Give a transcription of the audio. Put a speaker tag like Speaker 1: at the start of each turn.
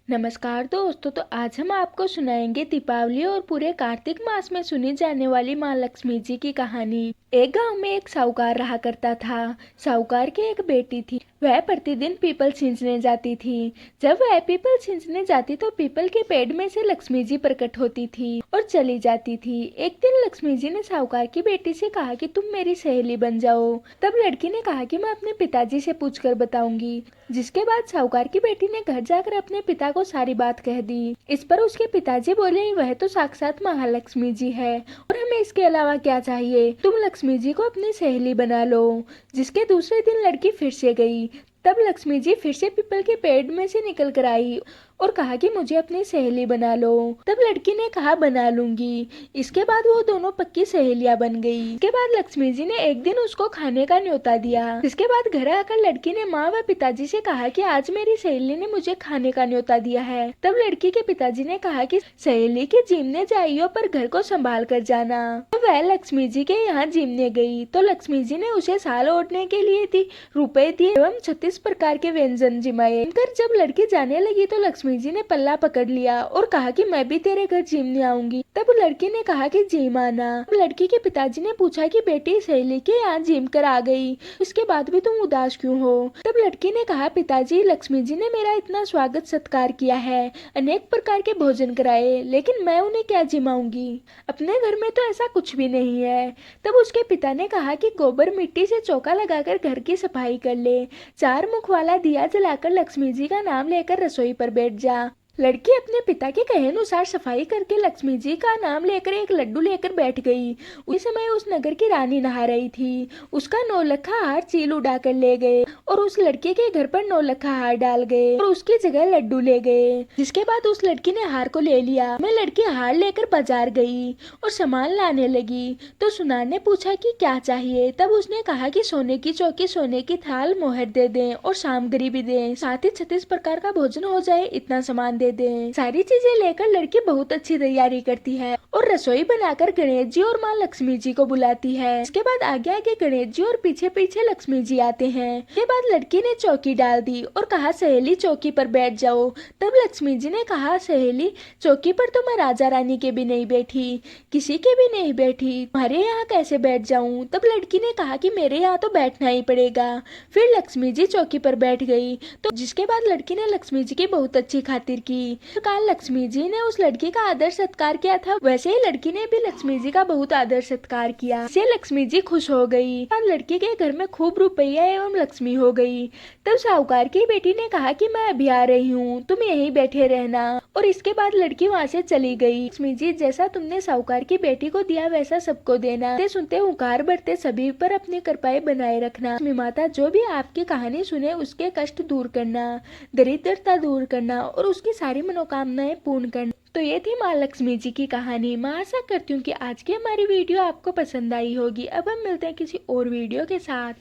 Speaker 1: नमस्कार दोस्तों। तो आज हम आपको सुनाएंगे दीपावली और पूरे कार्तिक मास में सुनी जाने वाली माँ लक्ष्मी जी की कहानी। एक गांव में एक साहूकार रहा करता था। साहूकार की एक बेटी थी। वह प्रतिदिन पीपल सींचने जाती थी। जब वह पीपल सींचने जाती तो पीपल के पेड़ में से लक्ष्मी जी प्रकट होती थी और चली जाती थी। एक दिन लक्ष्मी जी ने साहूकार की बेटी से कहा कि तुम मेरी सहेली बन जाओ। तब लड़की ने कहा कि मैं अपने पिताजी से पूछकर बताऊंगी। जिसके बाद साहूकार की बेटी ने घर जाकर अपने पिता को सारी बात कह दी। इस पर उसके पिताजी बोले, वह तो साक्षात महालक्ष्मी जी है और हमें इसके अलावा क्या चाहिए। तुम लक्ष्मी जी को अपनी सहेली बना लो। जिसके दूसरे दिन लड़की फिर से गई। तब लक्ष्मी जी फिर से पीपल के पेड़ में से निकल कर आई और कहा कि मुझे अपनी सहेली बना लो। तब लड़की ने कहा बना लूंगी। इसके बाद वो दोनों पक्की सहेलियां बन गई। इसके बाद लक्ष्मी जी ने एक दिन उसको खाने का न्योता दिया। इसके बाद घर आकर लड़की ने माँ व पिताजी से कहा कि आज मेरी सहेली ने मुझे खाने का न्योता दिया है। तब लड़की के पिताजी ने कहा कि सहेली के जिमने जाइयो पर घर को संभाल कर जाना। तो वह लक्ष्मी जी के यहाँ जिमने गई तो लक्ष्मी जी ने उसे साल ओढ़ने के लिए रुपए दिए एवं 36 प्रकार के व्यंजन जिमाए। जब लड़की जाने लगी तो लक्ष्मी जी ने पल्ला पकड़ लिया और कहा कि मैं भी तेरे घर जिमने आऊंगी। तब लड़की ने कहा कि जिम आना। लड़की के पिताजी ने पूछा कि बेटी सहेली के यहाँ जिम कर आ गई, उसके बाद भी तुम उदास क्यों हो। तब लड़की ने कहा पिताजी, लक्ष्मी जी ने मेरा इतना स्वागत सत्कार किया है, अनेक प्रकार के भोजन कराए, लेकिन मैं उन्हें क्या जिमाऊंगी। अपने घर में तो ऐसा कुछ भी नहीं है। तब उसके पिता ने कहा कि गोबर मिट्टी से चौका लगाकर घर की सफाई कर ले, 4 मुख वाला दिया जलाकर लक्ष्मी जी का नाम लेकर रसोई पर बैठ जा। लड़की अपने पिता के कहे अनुसार सफाई करके लक्ष्मी जी का नाम लेकर एक लड्डू लेकर बैठ गई। उस समय उस नगर की रानी नहा रही थी। उसका 9 लखा हार चील उड़ा कर ले गए और उस लड़के के घर पर 9 लखा हार डाल गए और उसकी जगह लड्डू ले गए। जिसके बाद उस लड़की ने हार को ले लिया। मैं लड़की हार लेकर बाजार गई और सामान लाने लगी तो सुनार ने पूछा कि क्या चाहिए। तब उसने कहा कि सोने की चौकी, सोने की थाल, मोहर दे दें और सामग्री भी दें, साथ ही 36 प्रकार का भोजन हो जाए, इतना सामान दे दें। सारी चीजें लेकर लड़की बहुत अच्छी तैयारी करती है और रसोई बनाकर गणेश जी और माँ लक्ष्मी जी को बुलाती है। इसके बाद आगे आगे गणेश जी और पीछे पीछे लक्ष्मी जी आते हैं। इसके बाद लड़की ने चौकी डाल दी और कहा सहेली चौकी पर बैठ जाओ। तब लक्ष्मी जी ने कहा सहेली, चौकी पर तो मैं राजा रानी के भी नहीं बैठी, किसी के भी नहीं बैठी, तुम्हारे यहाँ कैसे बैठ जाऊँ। तब लड़की ने कहा कि मेरे यहाँ तो बैठना ही पड़ेगा। फिर लक्ष्मी जी चौकी पर बैठ गई तो जिसके बाद लड़की ने लक्ष्मी जी की बहुत अच्छी खातिर की। काल लक्ष्मी जी ने उस लड़की का आदर सत्कार किया था, वैसे ही लड़की ने भी लक्ष्मी जी का बहुत आदर सत्कार किया। इससे लक्ष्मी जी खुश हो गई और लड़की के घर में खूब रुपया एवं लक्ष्मी हो गई। तब साहूकार की बेटी ने कहा कि मैं अभी आ रही हूँ, तुम यहीं बैठे रहना। और इसके बाद लड़की वहाँ से चली गई। लक्ष्मी जी, जैसा तुमने साहूकार की बेटी को दिया वैसा सबको देना। सुनते हुंकार भरते सभी पर अपनी कृपाएं बनाए रखना। लक्ष्मी माता जो भी आपकी कहानी सुने उसके कष्ट दूर करना, दरिद्रता दूर करना और उसकी सारी मनोकामनाएं पूर्ण करना। तो ये थी माँ लक्ष्मी जी की कहानी। मैं आशा करती हूँ कि आज की हमारी वीडियो आपको पसंद आई होगी। अब हम मिलते हैं किसी और वीडियो के साथ।